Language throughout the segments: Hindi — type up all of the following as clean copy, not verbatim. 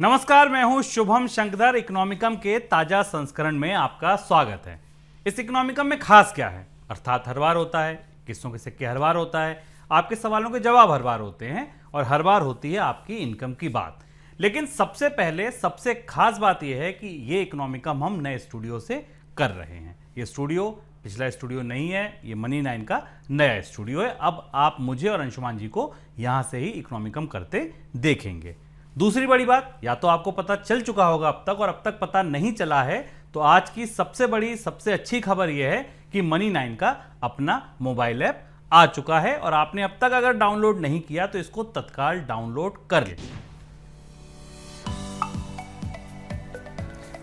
नमस्कार, मैं हूं शुभम शंकरधर। इकोनॉमिकम के ताजा संस्करण में आपका स्वागत है। इस इकोनॉमिकम में खास क्या है, अर्थात हर बार होता है, किस्सों के सिक्के हर बार होता है, आपके सवालों के जवाब हर बार होते हैं और हर बार होती है आपकी इनकम की बात। लेकिन सबसे पहले सबसे खास बात यह है कि ये इकोनॉमिकम हम नए स्टूडियो से कर रहे हैं। ये स्टूडियो पिछला स्टूडियो नहीं है, ये मनी 9 का नया स्टूडियो है। अब आप मुझे और अंशुमान जी को यहां से ही इकोनॉमिकम करते देखेंगे। दूसरी बड़ी बात, या तो आपको पता चल चुका होगा अब तक, और अब तक पता नहीं चला है तो आज की सबसे बड़ी सबसे अच्छी खबर यह है कि मनी 9 का अपना मोबाइल ऐप आ चुका है और आपने अब तक अगर डाउनलोड नहीं किया तो इसको तत्काल डाउनलोड कर लें।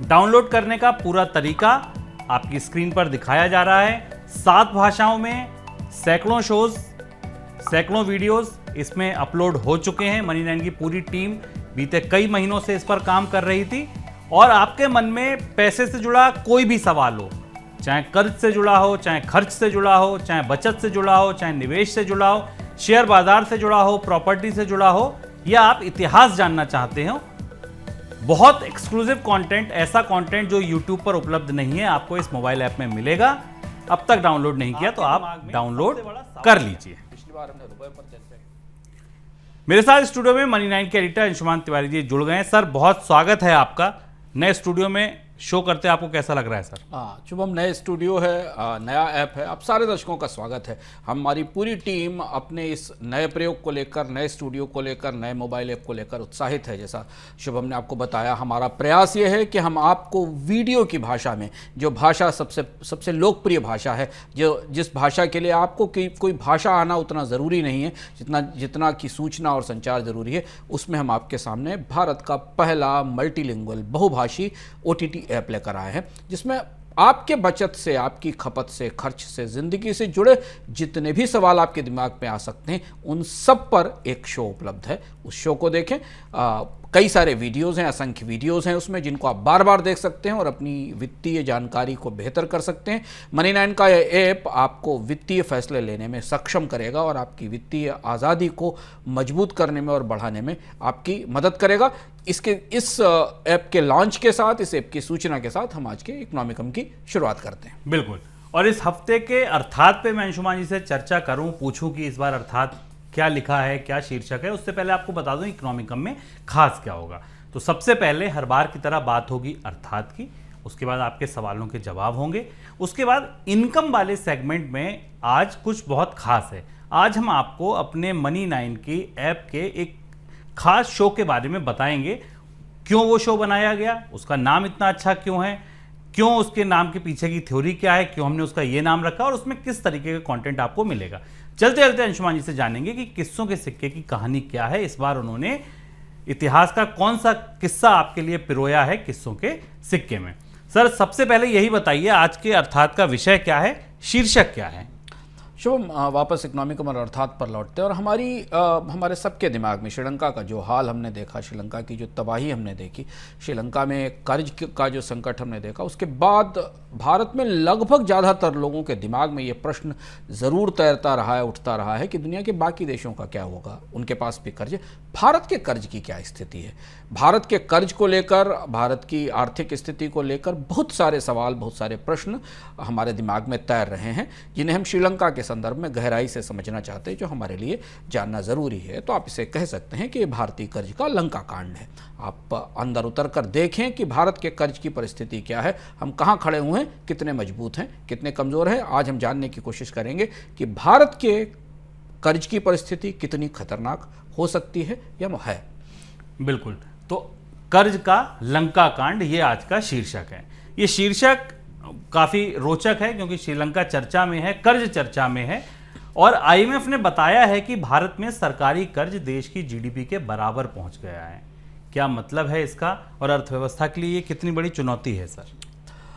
डाउनलोड करने का पूरा तरीका आपकी स्क्रीन पर दिखाया जा रहा है। 7 भाषाओं में सैकड़ों शोज, सैकड़ों वीडियोस इसमें अपलोड हो चुके हैं। मनी 9 की पूरी टीम बीते कई महीनों से इस पर काम कर रही थी और आपके मन में पैसे से जुड़ा कोई भी सवाल हो, चाहे कर्ज से जुड़ा हो, चाहे खर्च से जुड़ा हो, चाहे बचत से जुड़ा हो, चाहे निवेश से जुड़ा हो, शेयर बाजार से जुड़ा हो, प्रॉपर्टी से जुड़ा हो, या आप इतिहास जानना चाहते हो, बहुत एक्सक्लूसिव कंटेंट, ऐसा कंटेंट जो YouTube पर उपलब्ध नहीं है, आपको इस मोबाइल ऐप में मिलेगा। अब तक डाउनलोड नहीं किया तो आप डाउनलोड कर लीजिए। मेरे साथ स्टूडियो में मनी 9 के एडिटर अंशुमान तिवारी जी जुड़ गए हैं। सर, बहुत स्वागत है आपका। नए स्टूडियो में शो करते आपको कैसा लग रहा है सर? शुभम, नए स्टूडियो है, नया ऐप है, आप सारे दर्शकों का स्वागत है। हमारी पूरी टीम अपने इस नए प्रयोग को लेकर, नए स्टूडियो को लेकर, नए मोबाइल ऐप को लेकर उत्साहित है। जैसा शुभम ने आपको बताया, हमारा प्रयास ये है कि हम आपको वीडियो की भाषा में, जो भाषा सबसे लोकप्रिय भाषा है, जो जिस भाषा के लिए आपको कोई भाषा आना उतना ज़रूरी नहीं है जितना कि सूचना और संचार ज़रूरी है, उसमें हम आपके सामने भारत का पहला मल्टीलिंगुअल बहुभाषी OTT ऐप लेकर आए हैं, जिसमें आपके बचत से, आपकी खपत से, खर्च से, ज़िंदगी से जुड़े जितने भी सवाल आपके दिमाग में आ सकते हैं, उन सब पर एक शो उपलब्ध है। उस शो को देखें। कई सारे वीडियोस हैं, असंख्य वीडियोस हैं उसमें, जिनको आप बार बार देख सकते हैं और अपनी वित्तीय जानकारी को बेहतर कर सकते हैं। मनी 9 का यह ऐप आपको वित्तीय फैसले लेने में सक्षम करेगा और आपकी वित्तीय आज़ादी को मजबूत करने में और बढ़ाने में आपकी मदद करेगा। इस ऐप के लॉन्च के साथ, इस ऐप की सूचना के साथ हम आज के इकोनॉमिकम की शुरुआत करते हैं। बिल्कुल। और इस हफ्ते के अर्थात पे मैं अंशुमान जी से चर्चा करूं, पूछूं कि इस बार अर्थात क्या लिखा है, क्या शीर्षक है, उससे पहले आपको बता दूं इकोनॉमिकम में खास क्या होगा। तो सबसे पहले हर बार की तरह बात होगी अर्थात की, उसके बाद आपके सवालों के जवाब होंगे, उसके बाद इनकम वाले सेगमेंट में आज कुछ बहुत खास है। आज हम आपको अपने मनी 9 की ऐप के एक खास शो के बारे में बताएंगे। क्यों वो शो बनाया गया, उसका नाम इतना अच्छा क्यों है, क्यों उसके नाम के पीछे की थ्योरी क्या है, क्यों हमने उसका ये नाम रखा और उसमें किस तरीके का कंटेंट आपको मिलेगा। चलते चलते अंशुमान जी से जानेंगे कि किस्सों के सिक्के की कहानी क्या है। इस बार उन्होंने इतिहास का कौन सा किस्सा आपके लिए पिरोया है किस्सों के सिक्के में। सर, सबसे पहले यही बताइए, आज के अर्थात का विषय क्या है, शीर्षक क्या है? शुभम, वापस इकोनॉमिकम और अर्थात पर लौटते हैं और हमारे सबके दिमाग में श्रीलंका का जो हाल हमने देखा, श्रीलंका की जो तबाही हमने देखी, श्रीलंका में कर्ज का जो संकट हमने देखा, उसके बाद भारत में लगभग ज़्यादातर लोगों के दिमाग में ये प्रश्न ज़रूर तैरता रहा है, उठता रहा है कि दुनिया के बाकी देशों का क्या होगा, उनके पास भी कर्ज है, भारत के कर्ज की क्या स्थिति है। भारत के कर्ज को लेकर, भारत की आर्थिक स्थिति को लेकर बहुत सारे सवाल, बहुत सारे प्रश्न हमारे दिमाग में तैर रहे हैं, जिन्हें हम श्रीलंका के संदर्भ में गहराई से समझना चाहते हैं, जो हमारे लिए जानना ज़रूरी है। तो आप इसे कह सकते हैं कि भारतीय कर्ज का लंका कांड है। आप अंदर उतर कर देखें कि भारत के कर्ज की परिस्थिति क्या है, हम कहाँ खड़े हुए हैं, कितने मजबूत हैं, कितने कमज़ोर हैं। आज हम जानने की कोशिश करेंगे कि भारत के कर्ज की परिस्थिति कितनी खतरनाक हो सकती है या है। बिल्कुल। तो कर्ज का लंका कांड, ये आज का शीर्षक है। ये शीर्षक काफ़ी रोचक है क्योंकि श्रीलंका चर्चा में है, कर्ज चर्चा में है, और IMF ने बताया है कि भारत में सरकारी कर्ज देश की GDP के बराबर पहुंच गया है। क्या मतलब है इसका और अर्थव्यवस्था के लिए ये कितनी बड़ी चुनौती है सर?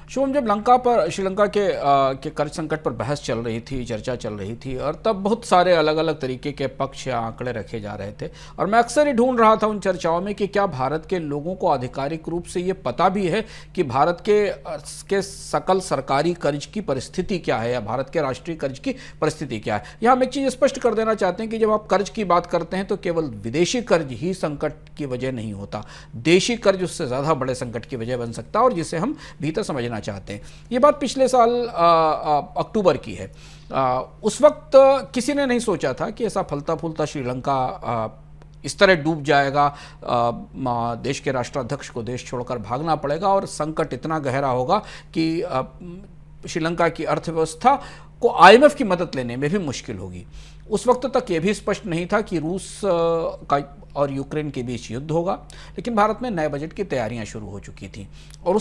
शुभम, जब श्रीलंका के कर्ज संकट पर बहस चल रही थी, चर्चा चल रही थी, और तब बहुत सारे अलग अलग तरीके के पक्ष या आंकड़े रखे जा रहे थे, और मैं अक्सर ही ढूंढ रहा था उन चर्चाओं में कि क्या भारत के लोगों को आधिकारिक रूप से ये पता भी है कि भारत के सकल सरकारी कर्ज की परिस्थिति क्या है, या भारत के राष्ट्रीय कर्ज की परिस्थिति क्या है। यहाँ हम एक चीज़ स्पष्ट कर देना चाहते हैं कि जब आप कर्ज की बात करते हैं तो केवल विदेशी कर्ज ही संकट की वजह नहीं होता, देशी कर्ज उससे ज़्यादा बड़े संकट की वजह बन सकता है, और जिसे हम भीतर समझना चाहते हैं। ये बात पिछले साल अक्टूबर की है। उस वक्त किसी ने नहीं सोचा था कि ऐसा फलता फूलता श्रीलंका इस तरह डूब जाएगा, देश के राष्ट्राध्यक्ष को देश छोड़कर भागना पड़ेगा, और संकट इतना गहरा होगा कि श्रीलंका की अर्थव्यवस्था को आईएमएफ की मदद लेने में भी मुश्किल होगी। उस वक्त तक यह भी स्पष्ट नहीं था कि रूस का और यूक्रेन के बीच युद्ध होगा, लेकिन भारत में नए बजट की तैयारियां शुरू हो चुकी थी, और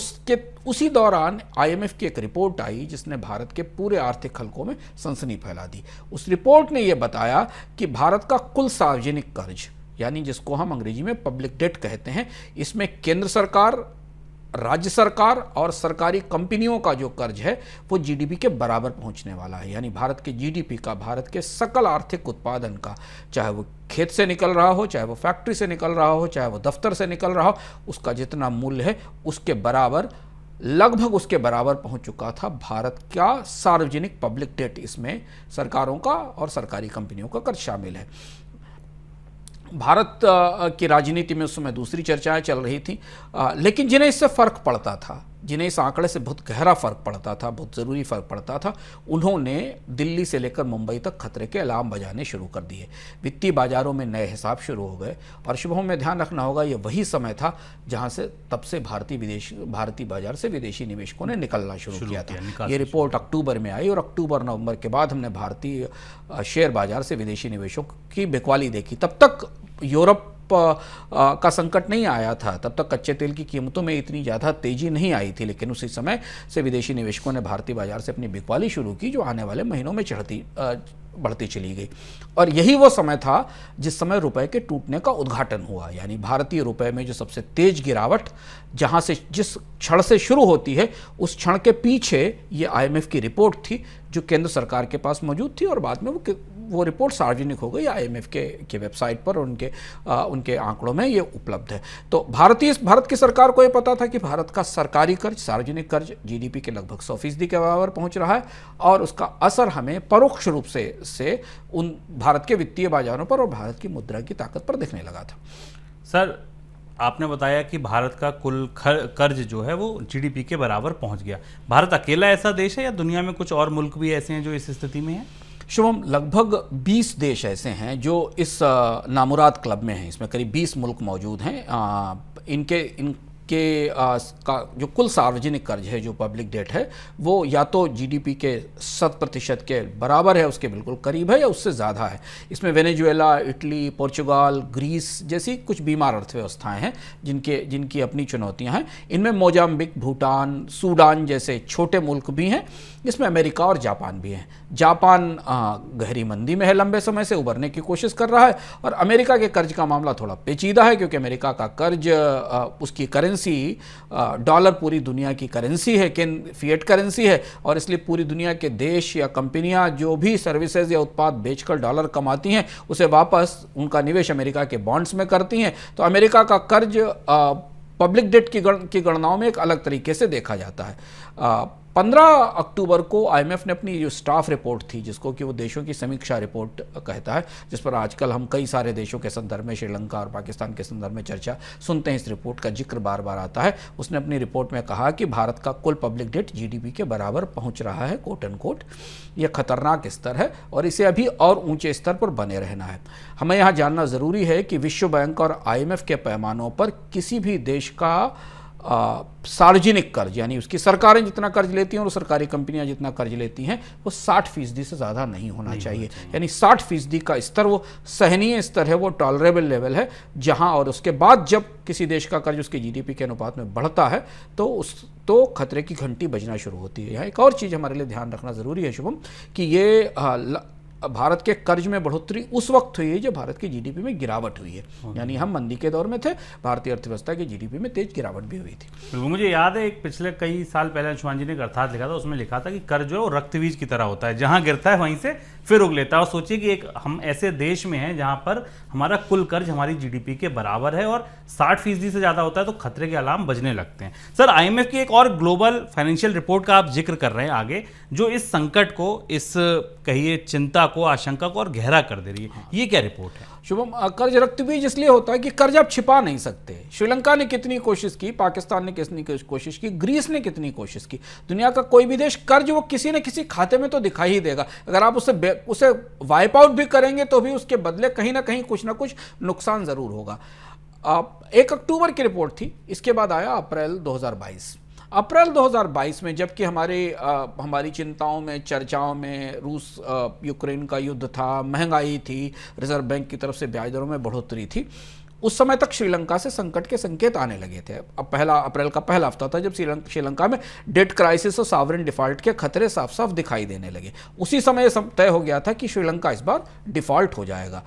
उसी दौरान आईएमएफ की एक रिपोर्ट आई जिसने भारत के पूरे आर्थिक हलकों में सनसनी फैला दी। उस रिपोर्ट ने यह बताया कि भारत का कुल सार्वजनिक कर्ज, यानी जिसको हम अंग्रेजी में पब्लिक डेट कहते हैं, इसमें केंद्र सरकार, राज्य सरकार और सरकारी कंपनियों का जो कर्ज है वो जीडीपी के बराबर पहुंचने वाला है। यानी भारत के जीडीपी का, भारत के सकल आर्थिक उत्पादन का, चाहे वो खेत से निकल रहा हो, चाहे वो फैक्ट्री से निकल रहा हो, चाहे वो दफ्तर से निकल रहा हो, उसका जितना मूल्य है उसके बराबर, लगभग उसके बराबर पहुंच चुका था भारत का सार्वजनिक पब्लिक डेट। इसमें सरकारों का और सरकारी कंपनियों का कर्ज शामिल है। भारत की राजनीति में उस समय दूसरी चर्चाएं चल रही थी, लेकिन जिन्हें इससे फ़र्क पड़ता था, जिन्हें इस आंकड़े से बहुत गहरा फ़र्क पड़ता था, बहुत ज़रूरी फ़र्क पड़ता था, उन्होंने दिल्ली से लेकर मुंबई तक खतरे के अलार्म बजाने शुरू कर दिए। वित्तीय बाज़ारों में नए हिसाब शुरू हो गए, और शुभम में ध्यान रखना होगा ये वही समय था जहां से तब से भारतीय बाजार से विदेशी निवेशकों ने निकलना शुरू किया था। ये रिपोर्ट अक्टूबर में आई, और अक्टूबर नवंबर के बाद हमने भारतीय शेयर बाजार से विदेशी निवेशकों की बिकवाली देखी। तब तक यूरोप का संकट नहीं आया था, तब तक कच्चे तेल की कीमतों में इतनी ज़्यादा तेजी नहीं आई थी, लेकिन उसी समय से विदेशी निवेशकों ने भारतीय बाजार से अपनी बिकवाली शुरू की, जो आने वाले महीनों में बढ़ती चली गई। और यही वो समय था जिस समय रुपए के टूटने का उद्घाटन हुआ। यानी भारतीय रुपए में जो सबसे तेज गिरावट जहां से, जिस क्षण से शुरू होती है, उस क्षण के पीछे ये आईएमएफ की रिपोर्ट थी जो केंद्र सरकार के पास मौजूद थी, और बाद में वो रिपोर्ट सार्वजनिक हो गई आईएमएफ के वेबसाइट पर, उनके आंकड़ों में ये उपलब्ध है। तो भारत की सरकार को ये पता था कि भारत का सरकारी कर्ज, सार्वजनिक कर्ज जीडीपी के लगभग 100% के बराबर पहुंच रहा है, और उसका असर हमें परोक्ष रूप से उन भारत के वित्तीय बाजारों पर और भारत की मुद्रा की ताकत पर दिखने लगा था। सर, आपने बताया कि भारत का कुल कर्ज जो है वो जीडीपी के बराबर पहुंच गया। भारत अकेला ऐसा देश है या दुनिया में कुछ और मुल्क भी ऐसे हैं जो इस स्थिति में हैं? शुभम, लगभग 20 देश ऐसे हैं जो इस नामुराद क्लब में हैं। इसमें करीब 20 मुल्क मौजूद हैं। इनके का जो कुल सार्वजनिक कर्ज है, जो पब्लिक डेट है, वो या तो जीडीपी के 100% के बराबर है, उसके बिल्कुल करीब है, या उससे ज़्यादा है। इसमें वेनेजुएला, इटली, पोर्चुगाल, ग्रीस जैसी कुछ बीमार अर्थव्यवस्थाएं हैं जिनकी अपनी चुनौतियां हैं। इनमें मोजाम्बिक, भूटान, सूडान जैसे छोटे मुल्क भी हैं। इसमें अमेरिका और जापान भी हैं। जापान गहरी मंदी में है, लंबे समय से उभरने की कोशिश कर रहा है, और अमेरिका के कर्ज का मामला थोड़ा पेचीदा है, क्योंकि अमेरिका का कर्ज, उसकी करेंसी डॉलर पूरी दुनिया की करेंसी है, फिएट करेंसी है, और इसलिए पूरी दुनिया के देश या कंपनियां जो भी सर्विसेज या उत्पाद बेचकर डॉलर कमाती हैं, उसे वापस उनका निवेश अमेरिका के बॉन्ड्स में करती हैं। तो अमेरिका का कर्ज पब्लिक डेट की गणनाओं में एक अलग तरीके से देखा जाता है। 15 अक्टूबर को आईएमएफ ने अपनी जो स्टाफ रिपोर्ट थी, जिसको कि वो देशों की समीक्षा रिपोर्ट कहता है, जिस पर आजकल हम कई सारे देशों के संदर्भ में, श्रीलंका और पाकिस्तान के संदर्भ में चर्चा सुनते हैं, इस रिपोर्ट का जिक्र बार बार आता है। उसने अपनी रिपोर्ट में कहा कि भारत का कुल पब्लिक डेट जीडीपी के बराबर पहुंच रहा है, कोट एंड कोट। यह खतरनाक स्तर है, और इसे अभी और ऊंचे स्तर पर बने रहना है। हमें यहाँ जानना ज़रूरी है कि विश्व बैंक और आईएमएफ के पैमानों पर किसी भी देश का सार्वजनिक कर्ज, यानी उसकी सरकारें जितना कर्ज लेती हैं और सरकारी कंपनियां जितना कर्ज लेती हैं, वो 60% से ज़्यादा नहीं होना चाहिए। यानी 60% का स्तर वो सहनीय स्तर है, वो टॉलरेबल लेवल है, जहां, और उसके बाद जब किसी देश का कर्ज उसके जीडीपी के अनुपात में बढ़ता है तो खतरे की घंटी बजना शुरू होती है। यहाँ एक और चीज़ हमारे लिए ध्यान रखना ज़रूरी है शुभम, कि ये भारत के कर्ज में बढ़ोतरी उस वक्त हुई है जब भारत की जीडीपी में गिरावट हुई है, यानी हम मंदी के दौर में थे, भारतीय अर्थव्यवस्था की जीडीपी में तेज गिरावट भी हुई थी। बिल्कुल, मुझे याद है एक पिछले कई साल पहले अंशुमान जी ने एक अर्थात लिखा था, उसमें लिखा था कि कर्ज जो है वो रक्तबीज की तरह होता है, जहां गिरता है वहीं से फिर उग लेता है। और सोचिए कि एक हम ऐसे देश में हैं जहां पर हमारा कुल कर्ज हमारी जीडीपी के बराबर है और 60% से ज्यादा होता है, तो खतरे के अलार्म बजने लगते हैं। सर, आईएमएफ की एक और ग्लोबल फाइनेंशियल रिपोर्ट का आप जिक्र कर रहे हैं आगे, जो इस संकट को, इस कहिए चिंता को, आशंका को और गहरा कर दे रही है। ये क्या रिपोर्ट है? शुभम, कर्ज रक्तबीज इसलिए होता है कि कर्ज आप छिपा नहीं सकते। श्रीलंका ने कितनी कोशिश की, पाकिस्तान ने कितनी कोशिश की, ग्रीस ने कितनी कोशिश की, दुनिया का कोई भी देश कर्ज वो किसी न किसी खाते में तो दिखाई ही देगा। अगर आप उसे वाइप आउट भी करेंगे तो भी उसके बदले कहीं ना कहीं कुछ ना कुछ नुकसान जरूर होगा। 1 अक्टूबर की रिपोर्ट थी, इसके बाद आया अप्रैल 2022। अप्रैल 2022 में जबकि हमारी चिंताओं में, चर्चाओं में रूस यूक्रेन का युद्ध था, महंगाई थी, रिजर्व बैंक की तरफ से ब्याज दरों में बढ़ोतरी थी, उस समय तक श्रीलंका से संकट के संकेत आने लगे थे। अब अप्रैल का पहला हफ्ता था जब श्रीलंका में डेट क्राइसिस और सॉवरेन डिफॉल्ट के खतरे साफ साफ दिखाई देने लगे। उसी समय तय हो गया था कि श्रीलंका इस बार डिफॉल्ट हो जाएगा।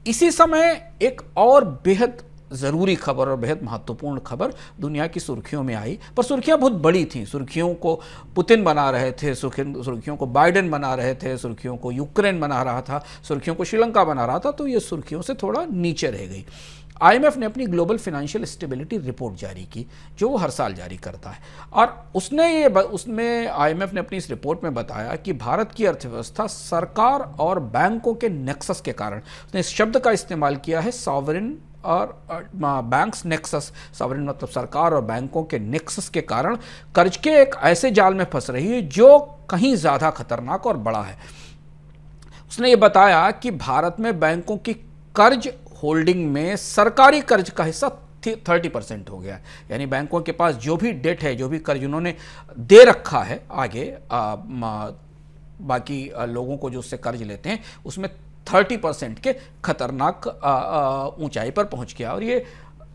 इसी समय एक और बेहद ज़रूरी खबर और बेहद महत्वपूर्ण खबर दुनिया की सुर्खियों में आई, पर सुर्खियां बहुत बड़ी थीं। सुर्खियों को पुतिन बना रहे थे, सुर्खियों को बाइडेन बना रहे थे, सुर्खियों को यूक्रेन बना रहा था, सुर्खियों को श्रीलंका बना रहा था, तो ये सुर्खियों से थोड़ा नीचे रह गई। आईएमएफ ने अपनी ग्लोबल फाइनेंशियल स्टेबिलिटी रिपोर्ट जारी की, जो वो हर साल जारी करता है, और उसमें आईएमएफ ने अपनी इस रिपोर्ट में बताया कि भारत की अर्थव्यवस्था सरकार और बैंकों के नेक्सस के कारण, उसने इस शब्द का इस्तेमाल किया है, सॉवरेन और बैंक्स नेक्सस, सॉवरेन मतलब सरकार और बैंकों के नेक्सस के कारण कर्ज के एक ऐसे जाल में फंस रही है जो कहीं ज़्यादा खतरनाक और बड़ा है। उसने ये बताया कि भारत में बैंकों की कर्ज होल्डिंग में सरकारी कर्ज का हिस्सा 30% हो गया है, यानी बैंकों के पास जो भी डेट है, जो भी कर्ज उन्होंने दे रखा है आगे बाकी लोगों को जो उससे कर्ज लेते हैं, उसमें 30% के खतरनाक ऊंचाई पर पहुंच गया। और ये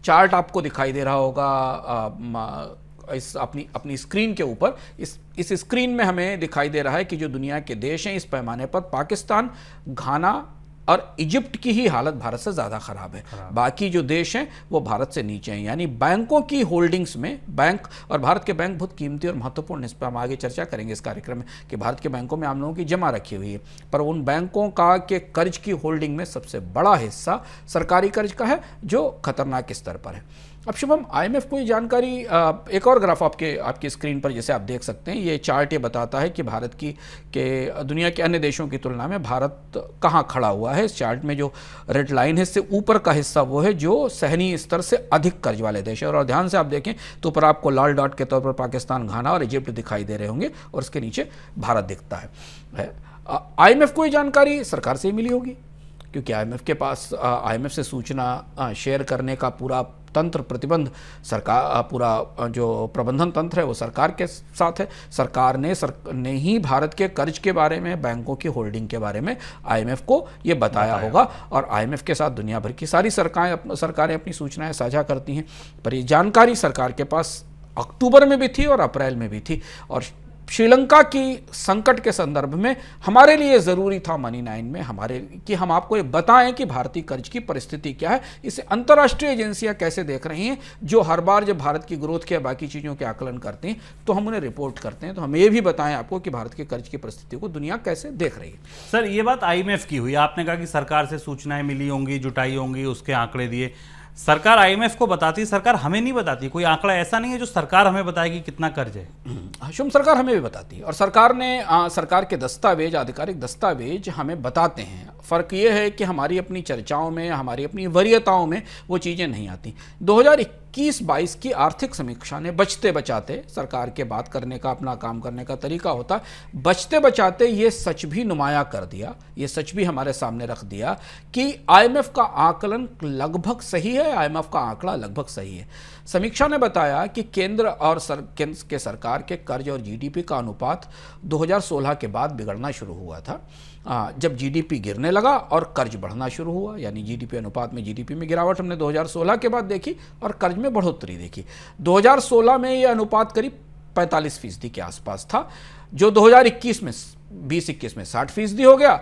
चार्ट आपको दिखाई दे रहा होगा इस अपनी स्क्रीन के ऊपर। इस स्क्रीन में हमें दिखाई दे रहा है कि जो दुनिया के देश हैं इस पैमाने पर पाकिस्तान, घाना और इजिप्ट की ही हालत भारत से ज़्यादा ख़राब है। बाकी जो देश हैं वो भारत से नीचे हैं, यानी बैंकों की होल्डिंग्स में, बैंक और भारत के बैंक बहुत कीमती और महत्वपूर्ण, इस पर हम आगे चर्चा करेंगे इस कार्यक्रम में कि भारत के बैंकों में आम लोगों की जमा रखी हुई है, पर उन बैंकों का के कर्ज की होल्डिंग में सबसे बड़ा हिस्सा सरकारी कर्ज का है, जो खतरनाक स्तर पर है। अब शुभम, आईएमएफ को ये जानकारी, एक और ग्राफ आपकी स्क्रीन पर जैसे आप देख सकते हैं, ये चार्ट ये बताता है कि भारत के दुनिया के अन्य देशों की तुलना में भारत कहाँ खड़ा हुआ है। इस चार्ट में जो रेड लाइन है, इससे ऊपर का हिस्सा वो है जो सहनीय स्तर से अधिक कर्ज वाले देश है, और ध्यान से आप देखें तो ऊपर आपको लाल डॉट के तौर पर पाकिस्तान, घाना और इजिप्ट दिखाई दे रहे होंगे, और उसके नीचे भारत दिखता है। आईएमएफ को ये जानकारी सरकार से ही मिली होगी, क्योंकि आईएमएफ के पास आईएमएफ से सूचना शेयर करने का पूरा तंत्र, प्रतिबंध सरकार, पूरा जो प्रबंधन तंत्र है वो सरकार के साथ है। सरकार ने ही भारत के कर्ज के बारे में, बैंकों की होल्डिंग के बारे में आईएमएफ को ये बताया होगा, और आईएमएफ के साथ दुनिया भर की सारी सरकारें अपनी सूचनाएं साझा करती हैं, पर ये जानकारी सरकार के पास अक्टूबर में भी थी और अप्रैल में भी थी। और श्रीलंका की संकट के संदर्भ में हमारे लिए ज़रूरी था मनी 9 में कि हम आपको ये बताएं कि भारतीय कर्ज की परिस्थिति क्या है, इसे अंतर्राष्ट्रीय एजेंसियां कैसे देख रही हैं, जो हर बार जब भारत की ग्रोथ के बाकी चीज़ों के आकलन करती हैं तो हम उन्हें रिपोर्ट करते हैं। तो हम ये भी बताएं आपको कि भारत के कर्ज की परिस्थिति को दुनिया कैसे देख रही है। सर, ये बात आईएमएफ की हुई, आपने कहा कि सरकार से सूचनाएं मिली होंगी, जुटाई होंगी, उसके आंकड़े दिए। सरकार आईएमएफ को बताती, सरकार हमें नहीं बताती। कोई आंकड़ा ऐसा नहीं है जो सरकार हमें बताए कि कितना कर्ज है। शुभ, सरकार हमें भी बताती है, और सरकार के दस्तावेज, आधिकारिक दस्तावेज हमें बताते हैं। फ़र्क ये है कि हमारी अपनी चर्चाओं में, हमारी अपनी वरीयताओं में वो चीज़ें नहीं आती। 2021-22 की आर्थिक समीक्षा ने बचते बचाते, सरकार के बात करने का अपना काम करने का तरीका होता, बचते बचाते ये सच भी नुमाया कर दिया, ये सच भी हमारे सामने रख दिया कि आईएमएफ का आकलन लगभग सही है, आईएमएफ का आंकड़ा लगभग सही है। समीक्षा ने बताया कि केंद्र और सरकार के कर्ज और जीडीपी का अनुपात 2016 के बाद बिगड़ना शुरू हुआ था, जब जीडीपी गिरने लगा और कर्ज बढ़ना शुरू हुआ, यानी जीडीपी अनुपात में जीडीपी में गिरावट हमने 2016 के बाद देखी और कर्ज में बढ़ोतरी देखी। 2016 में यह अनुपात करीब 45% के आसपास था, जो 2021 में 20-21 में 60% हो गया।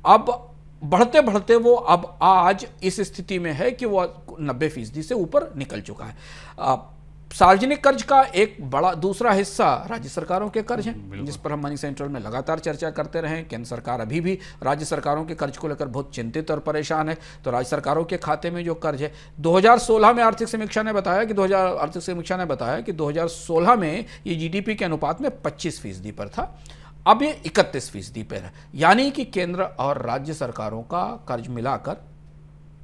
अब बढ़ते बढ़ते वो अब आज इस स्थिति में है कि वो 90% से ऊपर निकल चुका है। सार्वजनिक कर्ज का एक बड़ा दूसरा हिस्सा राज्य सरकारों के कर्ज हैं, जिस पर हम मनी सेंट्रल में लगातार चर्चा करते रहे। केंद्र सरकार अभी भी राज्य सरकारों के कर्ज को लेकर बहुत चिंतित और परेशान है। तो राज्य सरकारों के खाते में जो कर्ज है, 2016 में आर्थिक समीक्षा ने बताया कि 2016 में ये जीडीपी के अनुपात में 25% पर था, अब ये 31% पर है। यानी कि केंद्र और राज्य सरकारों का कर्ज मिलाकर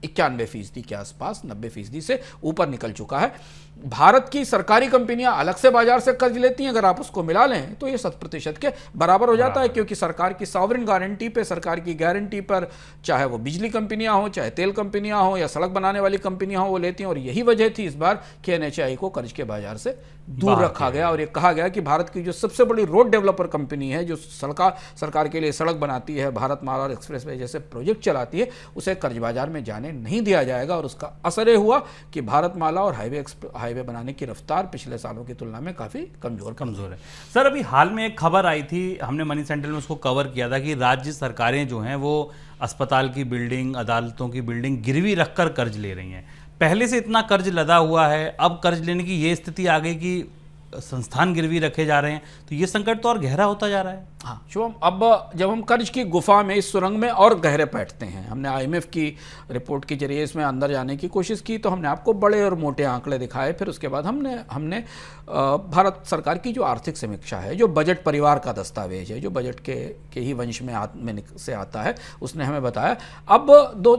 91% के आसपास, 90% से ऊपर निकल चुका है। भारत की सरकारी कंपनियां अलग से बाजार से कर्ज लेती हैं, अगर आप उसको मिला लें तो ये 100% के बराबर हो जाता है, क्योंकि सरकार की सॉवरेन गारंटी पे, सरकार की गारंटी पर, चाहे वो बिजली कंपनियां हो, चाहे तेल कंपनियां हो या सड़क बनाने वाली कंपनियां हो, वो लेती हैं। और यही वजह थी इस बार कि एनएचएआई को कर्ज के बाजार से दूर रखा गया और ये कहा गया कि भारत की जो सबसे बड़ी रोड डेवलपर कंपनी है, जो सरकार के लिए सड़क बनाती है, भारत माला और एक्सप्रेसवे जैसे प्रोजेक्ट चलाती है, उसे कर्ज बाजार में जाने नहीं दिया जाएगा। और उसका असर ये हुआ कि भारत माला और हाईवे बनाने की रफ्तार पिछले सालों की तुलना में काफी कमजोर है। सर, अभी हाल में एक खबर आई थी, हमने मनी सेंट्रल में उसको कवर किया था कि राज्य सरकारें जो हैं वो अस्पताल की बिल्डिंग, अदालतों की बिल्डिंग गिरवी रखकर कर्ज ले रही हैं। पहले से इतना कर्ज लदा हुआ है, अब कर्ज लेने की ये स्थिति आ गई कि संस्थान गिरवी रखे जा रहे हैं, तो ये संकट तो और गहरा होता जा रहा है। हाँ शुभम, अब जब हम कर्ज की गुफा में, इस सुरंग में और गहरे बैठते हैं, हमने आईएमएफ की रिपोर्ट के जरिए इसमें अंदर जाने की कोशिश की, तो हमने आपको बड़े और मोटे आंकड़े दिखाए। फिर उसके बाद हमने भारत सरकार की जो आर्थिक समीक्षा है, जो बजट परिवार का दस्तावेज है, जो बजट के ही वंश में से आता है, उसने हमें बताया। अब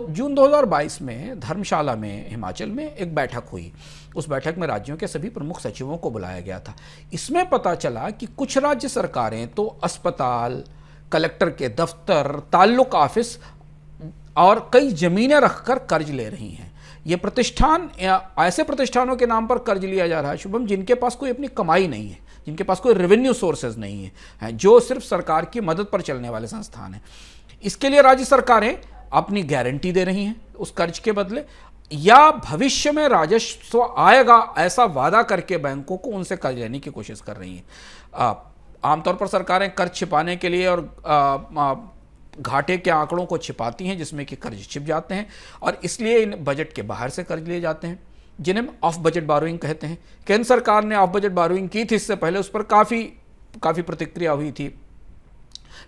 जून 2022 में धर्मशाला में, हिमाचल में एक बैठक हुई। उस बैठक में राज्यों के सभी प्रमुख सचिवों को बुलाया गया था। इसमें पता चला कि कुछ राज्य सरकारें तो अस्पताल, कलेक्टर के दफ्तर, ताल्लुक ऑफिस और कई जमीनें रखकर कर्ज ले रही हैं। ये प्रतिष्ठान, ऐसे प्रतिष्ठानों के नाम पर कर्ज लिया जा रहा है शुभम, जिनके पास कोई अपनी कमाई नहीं है, जिनके पास कोई रेवेन्यू सोर्सेज नहीं है, जो सिर्फ सरकार की मदद पर चलने वाले संस्थान हैं। इसके लिए राज्य सरकारें अपनी गारंटी दे रही हैं उस कर्ज के बदले, या भविष्य में राजस्व आएगा ऐसा वादा करके बैंकों को उनसे कर्ज लेने की कोशिश कर रही हैं। आमतौर पर सरकारें कर्ज छिपाने के लिए और घाटे के आंकड़ों को छिपाती हैं, जिसमें कि कर्ज छिप जाते हैं, और इसलिए इन बजट के बाहर से कर्ज लिए जाते हैं, जिन्हें ऑफ बजट बारोइंग कहते हैं। केंद्र सरकार ने ऑफ बजट बारोइंग की थी, इससे पहले उस पर काफ़ी प्रतिक्रिया हुई थी।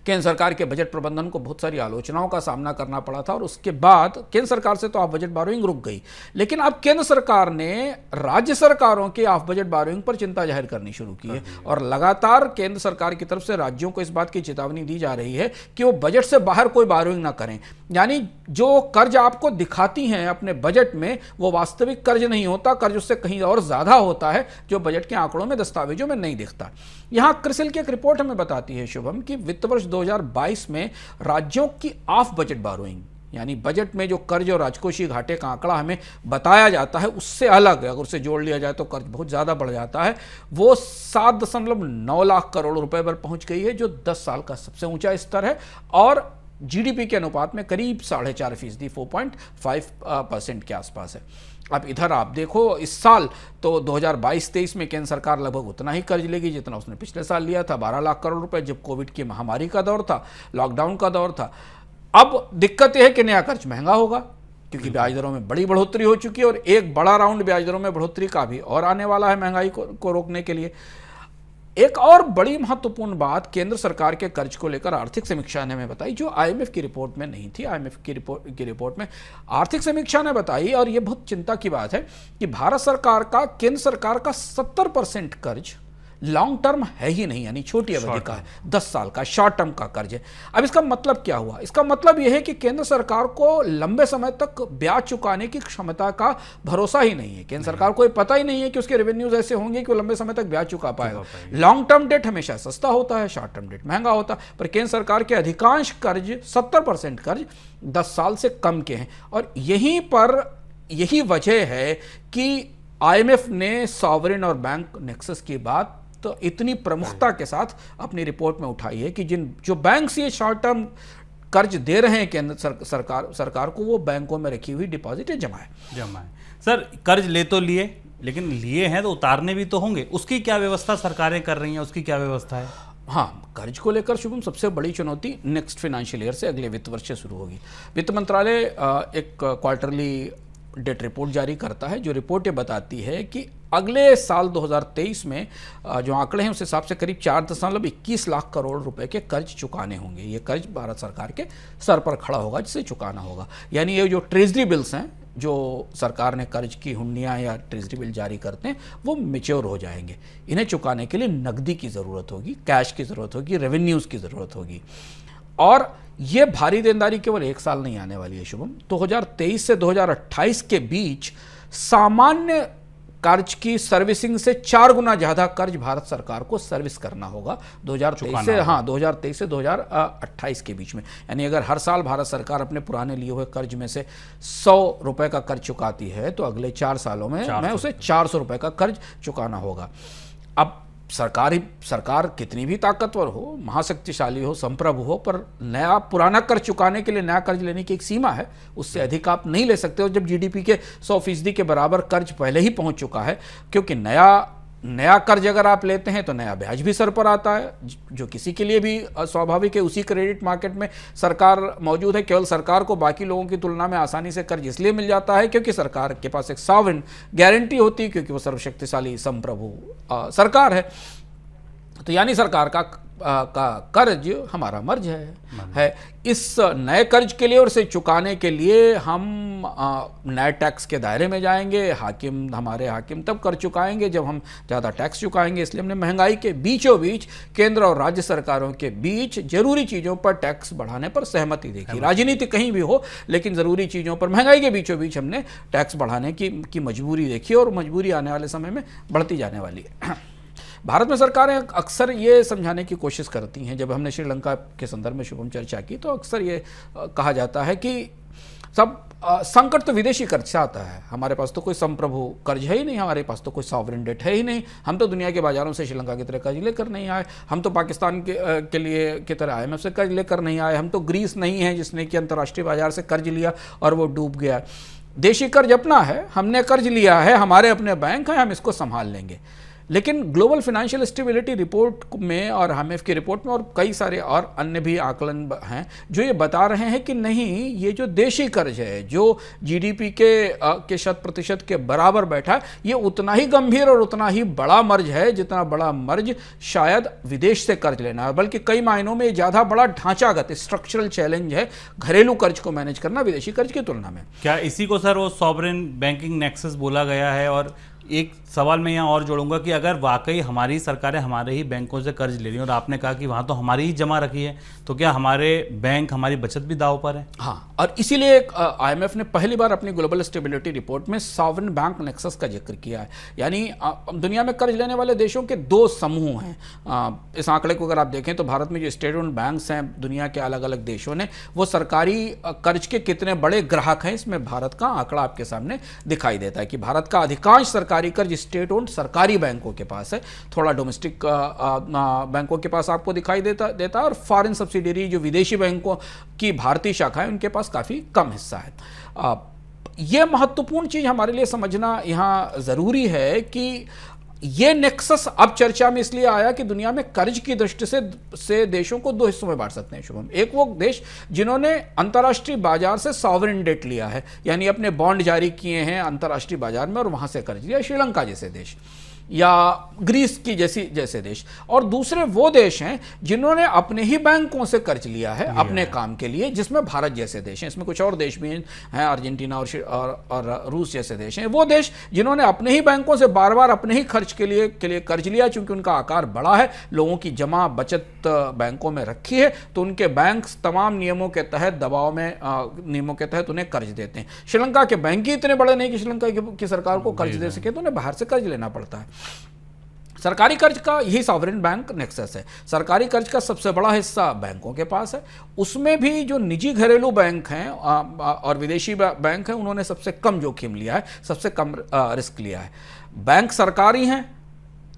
केंद्र सरकार के बजट प्रबंधन को बहुत सारी आलोचनाओं का सामना करना पड़ा था, और उसके बाद केंद्र सरकार से तो ऑफ बजट बारोइंग रुक गई। लेकिन अब केंद्र सरकार ने राज्य सरकारों के ऑफ बजट बारोइंग पर चिंता जाहिर करनी शुरू की है, और लगातार केंद्र सरकार की तरफ से राज्यों को इस बात की चेतावनी दी जा रही है कि वो बजट से बाहर कोई बारोइंग ना करें। यानी जो कर्ज आपको दिखाती हैं अपने बजट में, वो वास्तविक कर्ज नहीं होता, कर्ज उससे कहीं और ज्यादा होता है, जो बजट के आंकड़ों में, दस्तावेजों में नहीं दिखता। यहां क्रिसिल की एक रिपोर्ट हमें बताती है शुभम कि वित्त वर्ष 2022 में राज्यों की ऑफ बजट बारोइंग, यानी बजट में जो कर्ज और राजकोषीय घाटे का आंकड़ा हमें बताया जाता है, उससे अलग, अगर उसे जोड़ लिया जाए तो कर्ज बहुत ज़्यादा बढ़ जाता है। वो 7.9 लाख करोड़ रुपए पर पहुंच गई है, जो 10 साल का सबसे ऊंचा स्तर है, और जीडीपी के अनुपात में करीब 4.5%, 4.5% के आसपास है। अब इधर आप देखो, इस साल तो 2022-23 में केंद्र सरकार लगभग उतना ही कर्ज लेगी जितना उसने पिछले साल लिया था, 12 लाख करोड़ रुपए, जब कोविड की महामारी का दौर था, लॉकडाउन का दौर था। अब दिक्कत यह है कि नया कर्ज महंगा होगा, क्योंकि ब्याज दरों में बड़ी बढ़ोतरी हो चुकी है, और एक बड़ा राउंड ब्याज दरों में बढ़ोतरी का भी और आने वाला है महंगाई को रोकने के लिए। एक और बड़ी महत्वपूर्ण बात केंद्र सरकार के कर्ज को लेकर आर्थिक समीक्षा ने हमें बताई, जो आईएमएफ की रिपोर्ट में नहीं थी। आईएमएफ की रिपोर्ट में आर्थिक समीक्षा ने बताई, और यह बहुत चिंता की बात है, कि भारत सरकार का, केंद्र सरकार का 70% कर्ज लॉन्ग टर्म है ही नहीं, यानी छोटी अवधि का है, 10 साल का शॉर्ट टर्म का कर्ज है। अब इसका मतलब क्या हुआ? इसका मतलब यह है कि केंद्र सरकार को लंबे समय तक ब्याज चुकाने की क्षमता का भरोसा ही नहीं है। केंद्र सरकार को पता ही नहीं है कि उसके रेवेन्यूज ऐसे होंगे कि वो लंबे समय तक ब्याज चुका पाएगा। लॉन्ग टर्म डेट हमेशा सस्ता होता है, शॉर्ट टर्म डेट महंगा होता है, पर केंद्र सरकार के अधिकांश कर्ज, 70% कर्ज 10 साल से कम के हैं। और यही वजह है कि आईएमएफ ने सॉवरेन और बैंक नेक्सस की बात तो इतनी प्रमुखता के साथ अपनी रिपोर्ट में उठाई है कि जो बैंक्स ये शॉर्ट टर्म कर्ज दे रहे हैं केंद्र सरकार को, वो बैंकों में रखी हुई डिपॉजिट जमा है। सर, कर्ज ले तो लिए, लेकिन लिए हैं तो उतारने भी तो होंगे, उसकी क्या व्यवस्था सरकारें कर रही हैं, उसकी क्या व्यवस्था है? हाँ, कर्ज को लेकर शुभम सबसे बड़ी चुनौती नेक्स्ट फाइनेंशियल ईयर से अगले वित्त वर्ष से शुरू होगी। वित्त मंत्रालय एक क्वार्टरली डेट रिपोर्ट जारी करता है, जो रिपोर्ट ये बताती है कि अगले साल 2023 में जो आंकड़े हैं उस हिसाब से करीब 4.21 लाख करोड़ रुपए के कर्ज चुकाने होंगे। ये कर्ज भारत सरकार के सर पर खड़ा होगा, जिसे चुकाना होगा। यानी ये जो ट्रेजरी बिल्स हैं, जो सरकार ने कर्ज की हुंडियाँ या ट्रेजरी बिल जारी करते हैं, वो मेच्योर हो जाएंगे। इन्हें चुकाने के लिए नकदी की ज़रूरत होगी, कैश की ज़रूरत होगी, रेवेन्यूज़ की ज़रूरत होगी। और ये भारी देनदारी केवल एक साल नहीं आने वाली है शुभम। 2023 से 2028 के बीच सामान्य कर्ज की सर्विसिंग से 4 गुना ज़्यादा कर्ज भारत सरकार को सर्विस करना होगा 2023 से 2028 के बीच में। यानी अगर हर साल भारत सरकार अपने पुराने लिए हुए कर्ज में से 100 रुपए का कर्ज चुकाती है, तो अगले 4 सालों में उसे 400 रुपए का कर्ज चुकाना होगा। अब सरकार कितनी भी ताकतवर हो, महाशक्तिशाली हो, संप्रभु हो, पर नया पुराना कर्ज चुकाने के लिए नया कर्ज लेने की एक सीमा है, उससे अधिक आप नहीं ले सकते। और जब जीडीपी के 100% के बराबर कर्ज पहले ही पहुंच चुका है, क्योंकि नया कर्ज अगर आप लेते हैं तो नया ब्याज भी सर पर आता है, जो किसी के लिए भी स्वाभाविक है। उसी क्रेडिट मार्केट में सरकार मौजूद है। केवल सरकार को बाकी लोगों की तुलना में आसानी से कर्ज इसलिए मिल जाता है क्योंकि सरकार के पास एक सॉवरेन गारंटी होती है, क्योंकि वो सर्वशक्तिशाली संप्रभु सरकार है। तो यानी सरकार का कर्ज हमारा मर्ज है। इस नए कर्ज के लिए और इसे चुकाने के लिए हम नए टैक्स के दायरे में जाएंगे। हमारे हाकिम तब कर चुकाएंगे जब हम ज़्यादा टैक्स चुकाएंगे। इसलिए हमने महंगाई के बीचों बीच केंद्र और राज्य सरकारों के बीच जरूरी चीज़ों पर टैक्स बढ़ाने पर सहमति देखी। राजनीति कहीं भी हो, लेकिन ज़रूरी चीज़ों पर महंगाई के बीचों बीच हमने टैक्स बढ़ाने की मजबूरी देखी, और मजबूरी आने वाले समय में बढ़ती जाने वाली है। भारत में सरकारें अक्सर ये समझाने की कोशिश करती हैं, जब हमने श्रीलंका के संदर्भ में शुभम चर्चा की, तो अक्सर ये कहा जाता है कि सब संकट तो विदेशी कर्ज से आता है, हमारे पास तो कोई संप्रभु कर्ज है ही नहीं, हमारे पास तो कोई सॉवरेन डेट है ही नहीं, हम तो दुनिया के बाजारों से श्रीलंका की तरह कर्ज लेकर नहीं आए, हम तो पाकिस्तान के लिए की तरह IMF से कर्ज लेकर नहीं आए, हम तो ग्रीस नहीं है जिसने कि अंतर्राष्ट्रीय बाजार से कर्ज लिया और वो डूब गया। देशी कर्ज अपना है, हमने कर्ज लिया है, हमारे अपने बैंक हैं, हम इसको संभाल लेंगे। लेकिन ग्लोबल फाइनेंशियल स्टेबिलिटी रिपोर्ट में और IMF की रिपोर्ट में और कई सारे और अन्य भी आकलन हैं जो ये बता रहे हैं कि नहीं, ये जो देशी कर्ज है, जो जीडीपी के 100% के बराबर बैठा है, ये उतना ही गंभीर और उतना ही बड़ा मर्ज है जितना बड़ा मर्ज शायद विदेश से कर्ज लेना है। बल्कि कई मायनों में ज़्यादा बड़ा ढांचागत स्ट्रक्चरल चैलेंज है घरेलू कर्ज को मैनेज करना विदेशी कर्ज की तुलना में। क्या इसी को सर वो सॉवरेन बैंकिंग नेक्सस बोला गया है? और एक सवाल मैं यहाँ और जोड़ूंगा कि अगर वाकई हमारी सरकारें हमारे ही बैंकों से कर्ज ले रही हैं, और आपने कहा कि वहाँ तो हमारी ही जमा रखी है, तो क्या हमारे बैंक, हमारी बचत भी दांव पर है? हाँ, और इसीलिए IMF ने पहली बार अपनी ग्लोबल स्टेबिलिटी रिपोर्ट में सॉवरेन बैंक नेक्सस का जिक्र किया है। यानी दुनिया में कर्ज लेने वाले देशों के 2 समूह हैं। इस आंकड़े को अगर आप देखें तो भारत में जो स्टेट ओन्ड बैंक्स हैं दुनिया के अलग अलग देशों ने, वो सरकारी कर्ज के कितने बड़े ग्राहक हैं, इसमें भारत का आंकड़ा आपके सामने दिखाई देता है कि भारत का अधिकांश सरकारी कर्ज स्टेट ओन्ड सरकारी बैंकों के पास है, थोड़ा डोमेस्टिक बैंकों के पास आपको दिखाई देता है, और फॉरेन सब्सिडरी जो विदेशी बैंकों की भारतीय शाखा है उनके पास काफ़ी कम हिस्सा है। ये महत्वपूर्ण चीज़ हमारे लिए समझना यहाँ ज़रूरी है कि ये नेक्सस अब चर्चा में इसलिए आया कि दुनिया में कर्ज की दृष्टि से देशों को 2 हिस्सों में बांट सकते हैं शुभम। एक वो देश जिन्होंने अंतर्राष्ट्रीय बाजार से सॉवरेन डेट लिया है, यानी अपने बॉन्ड जारी किए हैं अंतर्राष्ट्रीय बाजार में और वहां से कर्ज लिया, श्रीलंका जैसे देश या ग्रीस की जैसे देश। और दूसरे वो देश हैं जिन्होंने अपने ही बैंकों से कर्ज लिया है अपने काम के लिए, जिसमें भारत जैसे देश हैं, इसमें कुछ और देश भी हैं, अर्जेंटीना और रूस जैसे देश हैं। वो देश जिन्होंने अपने ही बैंकों से बार बार अपने ही खर्च के लिए कर्ज लिया, चूंकि उनका आकार बड़ा है, लोगों की जमा बचत बैंकों में रखी है, तो उनके बैंक तमाम नियमों के तहत दबाव में नियमों के तहत उन्हें कर्ज देते हैं। श्रीलंका के बैंक ही इतने बड़े नहीं कि श्रीलंका की सरकार को कर्ज दे सके, तो उन्हें बाहर से कर्ज लेना पड़ता है। सरकारी कर्ज का यही सॉवरेन बैंक नेक्सस है। सरकारी कर्ज का सबसे बड़ा हिस्सा बैंकों के पास है, उसमें भी जो निजी घरेलू बैंक हैं और विदेशी बैंक हैं उन्होंने सबसे कम जोखिम लिया है, सबसे कम रिस्क लिया है। बैंक सरकारी हैं,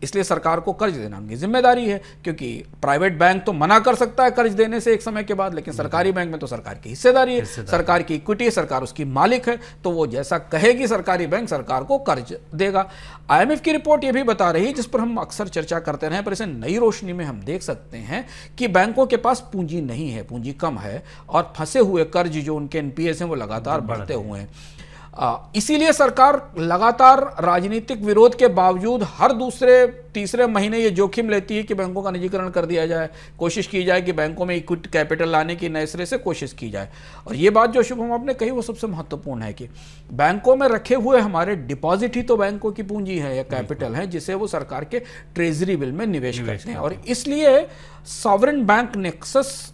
इसलिए सरकार को कर्ज देना उनकी जिम्मेदारी है, क्योंकि प्राइवेट बैंक तो मना कर सकता है कर्ज देने से एक समय के बाद, लेकिन सरकारी बैंक में तो सरकार की हिस्सेदारी है, सरकार की इक्विटी है, सरकार उसकी मालिक है, तो वो जैसा कहेगी सरकारी बैंक सरकार को कर्ज देगा। IMF की रिपोर्ट ये भी बता रही है, जिस पर हम अक्सर चर्चा करते रहे, पर इसे नई रोशनी में हम देख सकते हैं कि बैंकों के पास पूंजी नहीं है, पूंजी कम है, और फंसे हुए कर्ज जो उनके NPAs हैं वो लगातार बढ़ते हुए हैं। इसीलिए सरकार लगातार राजनीतिक विरोध के बावजूद हर दूसरे तीसरे महीने ये जोखिम लेती है कि बैंकों का निजीकरण कर दिया जाए, कोशिश की जाए कि बैंकों में इक्विटी कैपिटल लाने की नए सिरे से कोशिश की जाए। और ये बात जो शुभम आपने कही वो सबसे महत्वपूर्ण है कि बैंकों में रखे हुए हमारे डिपॉजिट ही तो बैंकों की पूंजी है या कैपिटल है, जिसे वो सरकार के ट्रेजरी बिल में निवेश करते हैं। और इसलिए सॉवरेन बैंक नेक्सस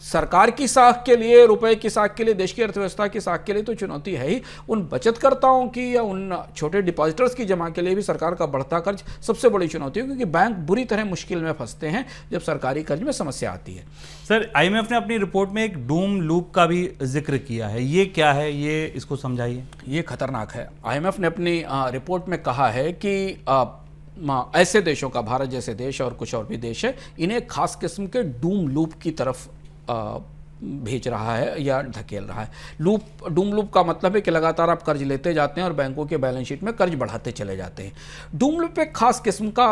सरकार की साख के लिए, रुपए की साख के लिए, देश की अर्थव्यवस्था की साख के लिए तो चुनौती है ही, उन बचतकर्ताओं की या उन छोटे डिपॉजिटर्स की जमा के लिए भी सरकार का बढ़ता कर्ज सबसे बड़ी चुनौती है, क्योंकि बैंक बुरी तरह मुश्किल में फंसते हैं जब सरकारी कर्ज में समस्या आती है। सर, IMF ने अपनी रिपोर्ट में एक डूम लूप का भी जिक्र किया है, ये क्या है, ये इसको समझाइए। ये खतरनाक है। IMF ने अपनी रिपोर्ट में कहा है कि ऐसे देशों का, भारत जैसे देश और कुछ और भी देश है, इन्हें एक खास किस्म के डूम लूप की तरफ भेज रहा है या धकेल रहा है। डूम लूप का मतलब है कि लगातार आप कर्ज लेते जाते हैं और बैंकों के बैलेंस शीट में कर्ज बढ़ाते चले जाते हैं। डूम लूप एक खास किस्म का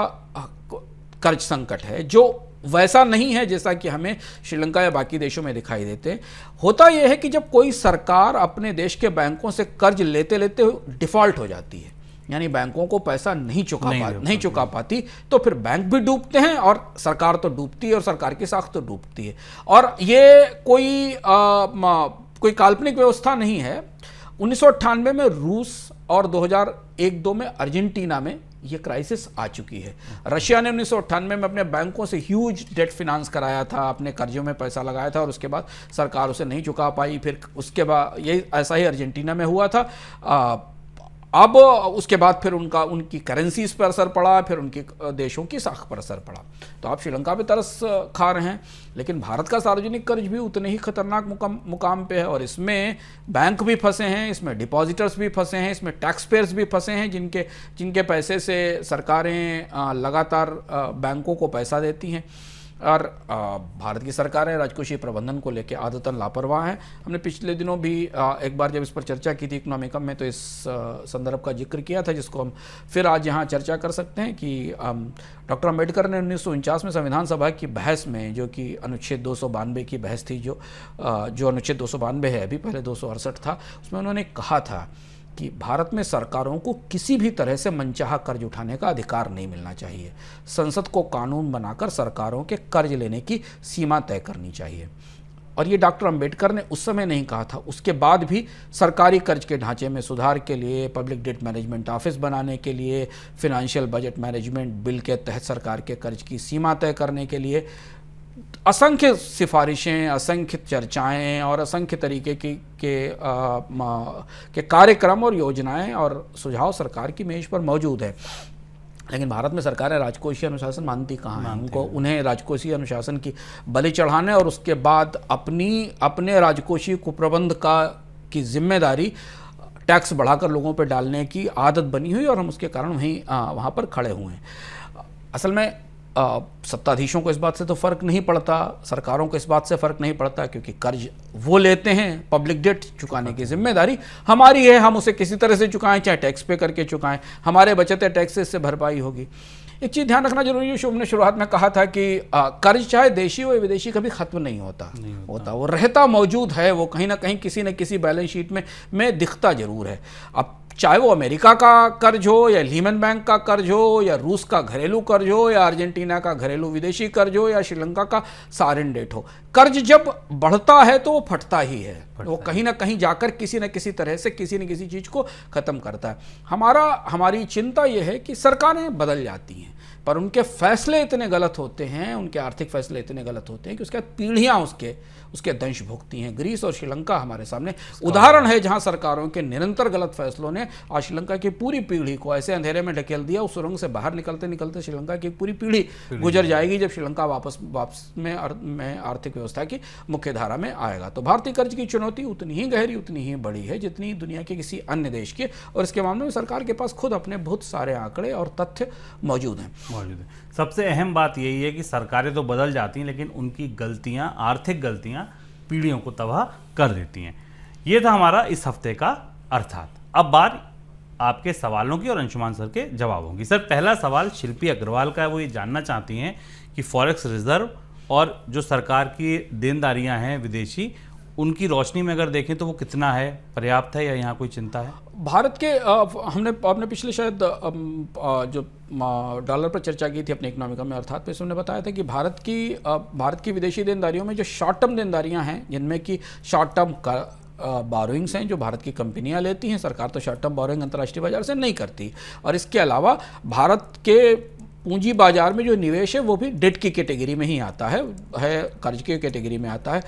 कर्ज संकट है जो वैसा नहीं है जैसा कि हमें श्रीलंका या बाकी देशों में दिखाई देते हैं। होता यह है कि जब कोई सरकार अपने देश के बैंकों से कर्ज लेते लेते डिफॉल्ट हो जाती है, यानी बैंकों को पैसा नहीं चुका पाती, तो फिर बैंक भी डूबते हैं और सरकार तो डूबती है और सरकार की साख तो डूबती है। और ये कोई काल्पनिक व्यवस्था नहीं है। 1998 में रूस और 2001-2 में अर्जेंटीना में ये क्राइसिस आ चुकी है। रशिया ने 1998 में अपने बैंकों से ह्यूज डेट फिनांस कराया था, अपने कर्जों में पैसा लगाया था और उसके बाद सरकार उसे नहीं चुका पाई। फिर उसके बाद यही ऐसा ही अर्जेंटीना में हुआ था। अब उसके बाद फिर उनकी करेंसीज पर असर पड़ा, फिर उनके देशों की साख पर असर पड़ा। तो आप श्रीलंका पे तरस खा रहे हैं, लेकिन भारत का सार्वजनिक कर्ज भी उतने ही खतरनाक मुकाम पे है और इसमें बैंक भी फंसे हैं, इसमें डिपॉजिटर्स भी फंसे हैं, इसमें टैक्स पेयर्स भी फंसे हैं, जिनके पैसे से सरकारें लगातार बैंकों को पैसा देती हैं। और भारत की सरकारें राजकोषीय प्रबंधन को लेकर आदतन लापरवाह हैं। हमने पिछले दिनों भी एक बार जब इस पर चर्चा की थी इकोनॉमिकम में, तो इस संदर्भ का जिक्र किया था, जिसको हम फिर आज यहाँ चर्चा कर सकते हैं कि डॉक्टर अम्बेडकर ने 1949 में संविधान सभा की बहस में, जो कि अनुच्छेद 292 की बहस थी, जो अनुच्छेद 292 है, अभी पहले 268 था, उसमें उन्होंने कहा था कि भारत में सरकारों को किसी भी तरह से मनचाहा कर्ज उठाने का अधिकार नहीं मिलना चाहिए। संसद को कानून बनाकर सरकारों के कर्ज लेने की सीमा तय करनी चाहिए। और ये डॉक्टर अंबेडकर ने उस समय नहीं कहा था, उसके बाद भी सरकारी कर्ज के ढांचे में सुधार के लिए, पब्लिक डेट मैनेजमेंट ऑफिस बनाने के लिए, फिनेंशियल बजट मैनेजमेंट बिल के तहत सरकार के कर्ज की सीमा तय करने के लिए असंख्य सिफारिशें, असंख्य चर्चाएं और असंख्य तरीके के कार्यक्रम और योजनाएं और सुझाव सरकार की मेज पर मौजूद है। लेकिन भारत में सरकारें राजकोषीय अनुशासन मानती कहाँ हैं? उन्हें राजकोषीय अनुशासन की बलि चढ़ाने और उसके बाद अपने राजकोषीय कुप्रबंध की जिम्मेदारी टैक्स बढ़ाकर लोगों पर डालने की आदत बनी हुई और हम उसके कारण वहाँ पर खड़े हुए हैं। असल में सत्ताधीशों को इस बात से तो फ़र्क नहीं पड़ता, सरकारों को इस बात से फ़र्क नहीं पड़ता, क्योंकि कर्ज वो लेते हैं, पब्लिक डेट चुकाने की जिम्मेदारी हमारी है, हम उसे किसी तरह से चुकाएं, चाहे टैक्स पे करके चुकाएं, हमारे बचत टैक्सेस से भरपाई होगी। एक चीज़ ध्यान रखना जरूरी है, शुभ ने शुरुआत में कहा था कि कर्ज चाहे देशी हो या विदेशी कभी खत्म नहीं होता, वो रहता मौजूद है, वो कहीं ना कहीं किसी न किसी बैलेंस शीट में दिखता जरूर है। अब चाहे वो अमेरिका का कर्ज हो या लीमन बैंक का कर्ज हो या रूस का घरेलू कर्ज हो या अर्जेंटीना का घरेलू विदेशी कर्ज हो या श्रीलंका का सारेन डेट हो, कर्ज जब बढ़ता है तो वो फटता ही है, वो कहीं ना कहीं जाकर किसी न किसी तरह से किसी न किसी चीज़ को ख़त्म करता है। हमारी चिंता ये है कि सरकारें बदल जाती हैं, पर उनके फैसले इतने गलत होते हैं, उनके आर्थिक फैसले इतने गलत होते हैं कि उसके बाद पीढ़ियां उसके दंश भुगती हैं। ग्रीस और श्रीलंका हमारे सामने उदाहरण है जहां सरकारों के निरंतर गलत फैसलों ने आज श्रीलंका की पूरी पीढ़ी को ऐसे अंधेरे में ढकेल दिया। उस सुरंग से बाहर निकलते निकलते श्रीलंका की पूरी पीढ़ी गुजर जाएगी जब श्रीलंका वापस में आर्थिक व्यवस्था की मुख्य धारा में आएगा। तो भारतीय कर्ज की चुनौती उतनी ही गहरी, उतनी ही बड़ी है जितनी दुनिया के किसी अन्य देश की, और इसके मामले में सरकार के पास खुद अपने बहुत सारे आंकड़े और तथ्य मौजूद हैं। सबसे अहम बात यही है कि सरकारें तो बदल जाती हैं लेकिन उनकी गलतियां, आर्थिक गलतियां पीढ़ियों को तबाह कर देती हैं। ये था हमारा इस हफ्ते का अर्थात। अब बात आपके सवालों की और अंशुमान सर के जवाबों की। सर, पहला सवाल शिल्पी अग्रवाल का है। वो ये जानना चाहती हैं कि फॉरेक्स रिजर्व और जो सरकार की देनदारियां हैं विदेशी, उनकी रोशनी में अगर देखें तो वो कितना है, पर्याप्त है या यहाँ कोई चिंता है? भारत के आपने पिछले शायद जो डॉलर पर चर्चा की थी अपने इकोनॉमिका में, अर्थात पे हमने बताया था कि भारत की विदेशी देनदारियों में जो शॉर्ट टर्म देनदारियां हैं, जिनमें कि शॉर्ट टर्म बोरोइंग्स हैं जो भारत की कंपनियां लेती हैं। सरकार तो शॉर्ट टर्म बोरोइंग अंतर्राष्ट्रीय बाजार से नहीं करती, और इसके अलावा भारत के पूंजी बाजार में जो निवेश है वो भी डेट की कैटेगरी में ही आता है कर्ज की कैटेगरी में आता है।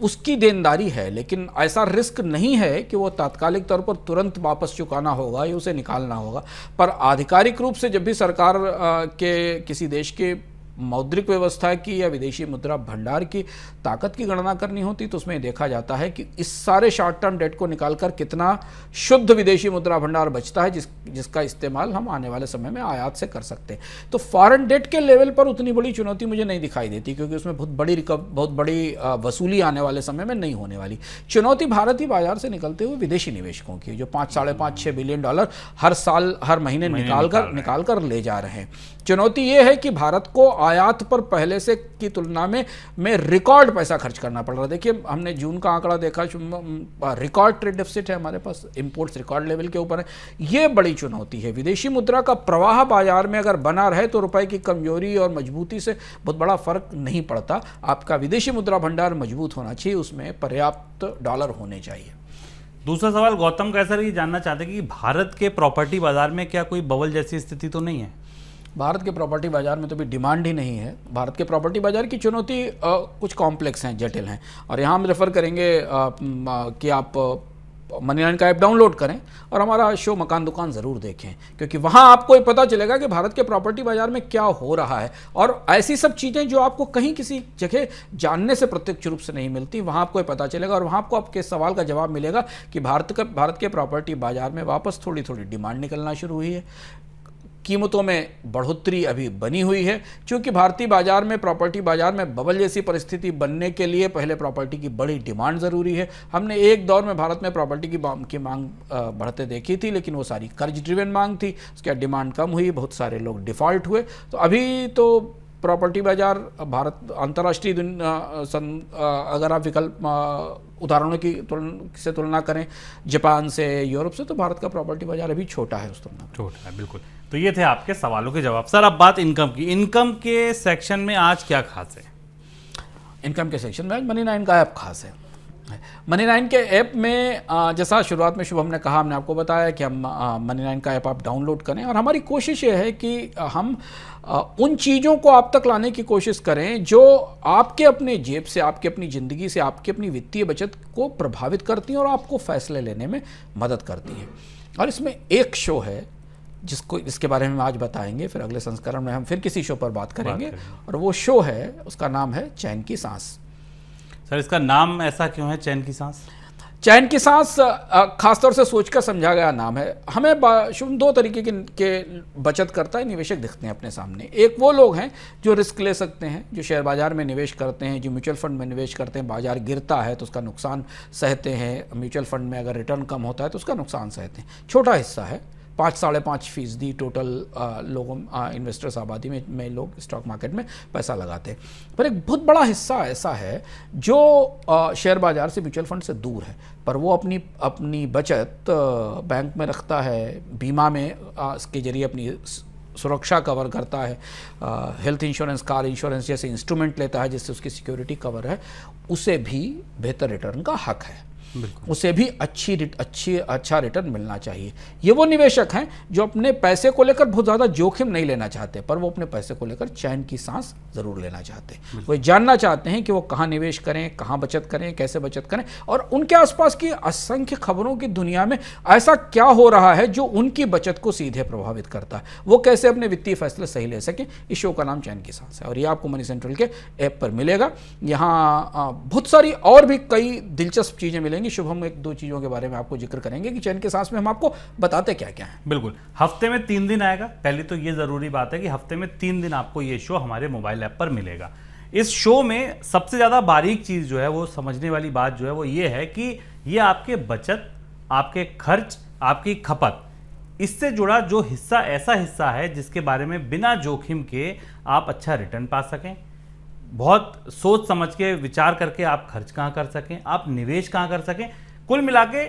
उसकी देनदारी है, लेकिन ऐसा रिस्क नहीं है कि वो तात्कालिक तौर पर तुरंत वापस चुकाना होगा या उसे निकालना होगा। पर आधिकारिक रूप से जब भी सरकार के किसी देश के मौद्रिक व्यवस्था की या विदेशी मुद्रा भंडार की ताकत की गणना करनी होती तो उसमें देखा जाता है कि इस सारे शॉर्ट टर्म डेट को निकालकर कितना शुद्ध विदेशी मुद्रा भंडार बचता है जिसका इस्तेमाल हम आने वाले समय में आयात से कर सकते हैं। तो फॉरेन डेट के लेवल पर उतनी बड़ी चुनौती मुझे नहीं दिखाई देती, क्योंकि उसमें बहुत बड़ी वसूली आने वाले समय में नहीं होने वाली। चुनौती भारतीय बाजार से निकलते हुए विदेशी निवेशकों की, जो 5-6.5 बिलियन डॉलर हर साल हर महीने निकाल कर ले जा रहे हैं। चुनौती ये है कि भारत को आयात पर पहले से की तुलना में रिकॉर्ड पैसा खर्च करना पड़ रहा है। देखिए, हमने जून का आंकड़ा देखा, रिकॉर्ड ट्रेड डेफिसिट है हमारे पास, इंपोर्ट्स रिकॉर्ड लेवल के ऊपर है। ये बड़ी चुनौती है। विदेशी मुद्रा का प्रवाह बाजार में अगर बना रहे तो रुपए की कमजोरी और मजबूती से बहुत बड़ा फर्क नहीं पड़ता। आपका विदेशी मुद्रा भंडार मजबूत होना चाहिए, उसमें पर्याप्त डॉलर होने चाहिए। दूसरा सवाल गौतम कैसर ये जानना चाहते हैं कि भारत के प्रॉपर्टी बाजार में क्या कोई बबल जैसी स्थिति तो नहीं है? भारत के प्रॉपर्टी बाजार में तो भी डिमांड ही नहीं है। भारत के प्रॉपर्टी बाजार की चुनौती कुछ कॉम्प्लेक्स हैं, जटिल हैं, और यहाँ हम रेफर करेंगे कि आप मनी9 का ऐप डाउनलोड करें और हमारा शो मकान दुकान ज़रूर देखें, क्योंकि वहाँ आपको ये पता चलेगा कि भारत के प्रॉपर्टी बाजार में क्या हो रहा है, और ऐसी सब चीज़ें जो आपको कहीं किसी जगह जानने से प्रत्यक्ष रूप से नहीं मिलती, वहाँ आपको ये पता चलेगा। और वहाँ आपको आपके सवाल का जवाब मिलेगा कि भारत के प्रॉपर्टी बाजार में वापस थोड़ी थोड़ी डिमांड निकलना शुरू हुई है। कीमतों में बढ़ोतरी अभी बनी हुई है, क्योंकि भारतीय बाजार में प्रॉपर्टी बाजार में बबल जैसी परिस्थिति बनने के लिए पहले प्रॉपर्टी की बड़ी डिमांड ज़रूरी है। हमने एक दौर में भारत में प्रॉपर्टी की मांग बढ़ते देखी थी, लेकिन वो सारी कर्ज ड्रिवन मांग थी, उसके बाद डिमांड कम हुई, बहुत सारे लोग डिफ़ॉल्ट हुए। तो अभी तो प्रॉपर्टी बाजार भारत अंतर्राष्ट्रीय अगर आप उदाहरणों की से तुलना करें जापान से, यूरोप से, तो भारत का प्रॉपर्टी बाजार अभी छोटा है उस तुलना में। छोटा है, बिल्कुल। तो ये थे आपके सवालों के जवाब। सर, अब बात इनकम की। इनकम के सेक्शन में आज क्या खास है? इनकम के सेक्शन में आज मनी9 का ऐप खास है। मनी9 के ऐप में जैसा शुरुआत में शुभ हमने कहा, हमने आपको बताया कि हम मनी9 का ऐप आप डाउनलोड करें, और हमारी कोशिश ये है कि हम उन चीज़ों को आप तक लाने की कोशिश करें जो आपके अपने जेब से, आपकी अपनी ज़िंदगी से, आपकी अपनी वित्तीय बचत को प्रभावित करती हैं और आपको फैसले लेने में मदद करती हैं। और इसमें एक शो है जिसके बारे में आज बताएंगे, फिर अगले संस्करण में हम फिर किसी शो पर बात करेंगे, और वो शो है, उसका नाम है चैन की सांस। सर, इसका नाम ऐसा क्यों है, चैन की सांस? चैन की सांस खासतौर से सोचकर समझा गया नाम है। हमें शुभ दो तरीके के बचत करता है निवेशक दिखते हैं अपने सामने। एक वो लोग हैं जो रिस्क ले सकते हैं, जो शेयर बाजार में निवेश करते हैं, जो म्यूचुअल फंड में निवेश करते हैं, बाजार गिरता है तो उसका नुकसान सहते हैं, म्यूचुअल फंड में अगर रिटर्न कम होता है तो उसका नुकसान सहते हैं। छोटा हिस्सा है, 5-5.5% टोटल लोगों इन्वेस्टर्स आबादी में लोग स्टॉक मार्केट में पैसा लगाते हैं। पर एक बहुत बड़ा हिस्सा ऐसा है जो शेयर बाजार से, म्यूचुअल फंड से दूर है, पर वो अपनी बचत बैंक में रखता है, बीमा में इसके जरिए अपनी सुरक्षा कवर करता है, हेल्थ इंश्योरेंस, कार इंश्योरेंस जैसे इंस्ट्रूमेंट लेता है जिससे उसकी सिक्योरिटी कवर है, उसे भी बेहतर रिटर्न का हक है। उसे भी अच्छा रिटर्न मिलना चाहिए। ये वो निवेशक हैं जो अपने पैसे को लेकर बहुत ज़्यादा जोखिम नहीं लेना चाहते, पर वो अपने पैसे को लेकर चैन की सांस ज़रूर लेना चाहते हैं। वो जानना चाहते हैं कि वो कहाँ निवेश करें, कहाँ बचत करें, कैसे बचत करें, और उनके आसपास की असंख्य खबरों की दुनिया में ऐसा क्या हो रहा है जो उनकी बचत को सीधे प्रभावित करता है, वो कैसे अपने वित्तीय फैसले सही ले सकें। इस शो का नाम चैन की सांस है और ये आपको मनी सेंट्रल के ऐप पर मिलेगा। यहाँ बहुत सारी और भी कई दिलचस्प चीज़ें मिलेंगी। शुभम एक दो चीज़ों के बारे में आपको जिक्र करेंगे कि चैन के सांस में हम आपको बताते क्या क्या है। बिल्कुल, हफ्ते में 3 दिन आएगा। पहली तो ये ज़रूरी बात है कि हफ्ते में 3 दिन आपको ये शो हमारे मोबाइल ऐप पर मिलेगा। इस शो में सबसे ज़्यादा बारीक चीज़ जो है, वो समझने वाली बात जो है वो ये है कि ये आपके बचत, आपके खर्च, आपकी खपत, इससे जुड़ा जो हिस्सा, ऐसा हिस्सा है जिसके बारे में बिना जोखिम के आप अच्छा रिटर्न पा सकें, बहुत सोच समझ के विचार करके आप खर्च कहाँ कर सकें, आप निवेश कहाँ कर सकें। कुल मिला के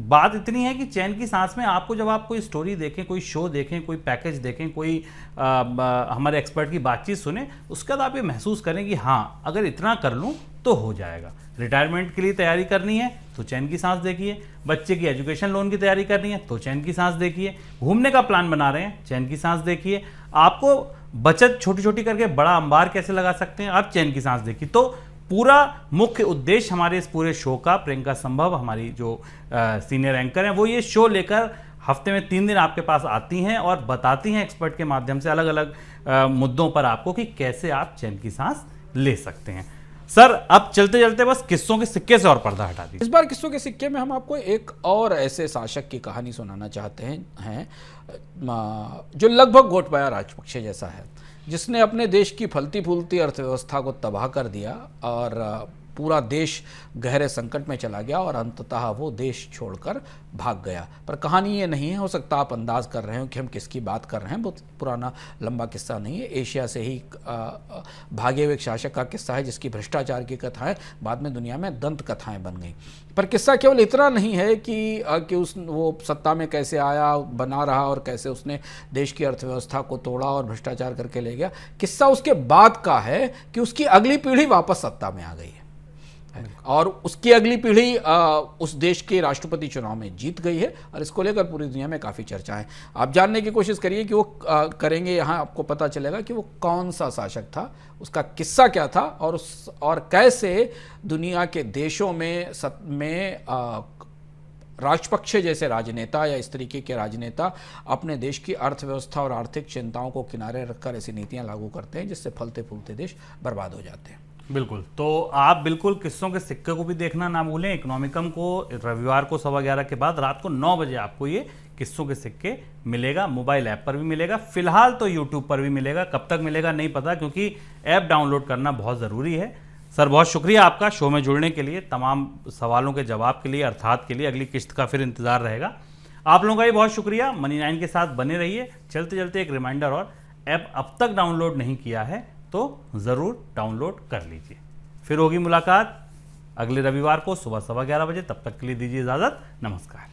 बात इतनी है कि चैन की सांस में आपको, जब आप कोई स्टोरी देखें, कोई शो देखें, कोई पैकेज देखें, कोई हमारे एक्सपर्ट की बातचीत सुने, उसके बाद आप ये महसूस करें कि हाँ, अगर इतना कर लूँ तो हो जाएगा। रिटायरमेंट के लिए तैयारी करनी है तो चैन की सांस देखिए, बच्चे की एजुकेशन लोन की तैयारी करनी है तो चैन की सांस देखिए, घूमने का प्लान बना रहे हैं, चैन की सांस देखिए, आपको बचत छोटी छोटी करके बड़ा अंबार कैसे लगा सकते हैं, आप चैन की सांस देखिए। तो पूरा मुख्य उद्देश्य हमारे इस पूरे शो का, प्रियंका संभव हमारी जो सीनियर एंकर हैं, वो ये शो लेकर हफ्ते में 3 दिन आपके पास आती हैं और बताती हैं एक्सपर्ट के माध्यम से अलग अलग मुद्दों पर आपको कि कैसे आप चैन की सांस ले सकते हैं। सर, अब चलते चलते बस किस्सों के सिक्के से और पर्दा हटा दीजिए। इस बार किस्सों के सिक्के में हम आपको एक और ऐसे शासक की कहानी सुनाना चाहते हैं जो लगभग गोटबाया राजपक्षे जैसा है, जिसने अपने देश की फलती फूलती अर्थव्यवस्था को तबाह कर दिया और पूरा देश गहरे संकट में चला गया और अंततः वो देश छोड़कर भाग गया। पर कहानी ये नहीं है, हो सकता आप अंदाज कर रहे हो कि हम किसकी बात कर रहे हैं। बहुत पुराना लंबा किस्सा नहीं है, एशिया से ही भागे हुए एक शासक का किस्सा है जिसकी भ्रष्टाचार की कथाएं बाद में दुनिया में दंत कथाएं बन गई। पर किस्सा केवल इतना नहीं है कि वो सत्ता में कैसे आया, बना रहा और कैसे उसने देश की अर्थव्यवस्था को तोड़ा और भ्रष्टाचार करके ले गया। किस्सा उसके बाद का है कि उसकी अगली पीढ़ी वापस सत्ता में आ गई है और उसकी अगली पीढ़ी उस देश के राष्ट्रपति चुनाव में जीत गई है और इसको लेकर पूरी दुनिया में काफ़ी चर्चा है। आप जानने की कोशिश करिए कि वो करेंगे, यहाँ आपको पता चलेगा कि वो कौन सा शासक था, उसका किस्सा क्या था और कैसे दुनिया के देशों में राजपक्षे जैसे राजनेता या इस तरीके के राजनेता अपने देश की अर्थव्यवस्था और आर्थिक चिंताओं को किनारे रखकर ऐसी नीतियाँ लागू करते हैं जिससे फलते फूलते देश बर्बाद हो जाते हैं। बिल्कुल, तो आप बिल्कुल किस्सों के सिक्के को भी देखना ना भूलें। इकोनॉमिकम को रविवार को 11:15 के बाद रात को 9 बजे आपको ये किस्सों के सिक्के मिलेगा। मोबाइल ऐप पर भी मिलेगा, फिलहाल तो यूट्यूब पर भी मिलेगा, कब तक मिलेगा नहीं पता, क्योंकि ऐप डाउनलोड करना बहुत ज़रूरी है। सर, बहुत शुक्रिया आपका शो में जुड़ने के लिए, तमाम सवालों के जवाब के लिए, अर्थात के लिए। अगली किस्त का फिर इंतज़ार रहेगा। आप लोगों का भी बहुत शुक्रिया। मनी 9 के साथ बने रहिए। चलते चलते एक रिमाइंडर और, ऐप अब तक डाउनलोड नहीं किया है तो ज़रूर डाउनलोड कर लीजिए। फिर होगी मुलाकात अगले रविवार को सुबह 11:15 बजे। तब तक के लिए दीजिए इजाज़त। नमस्कार।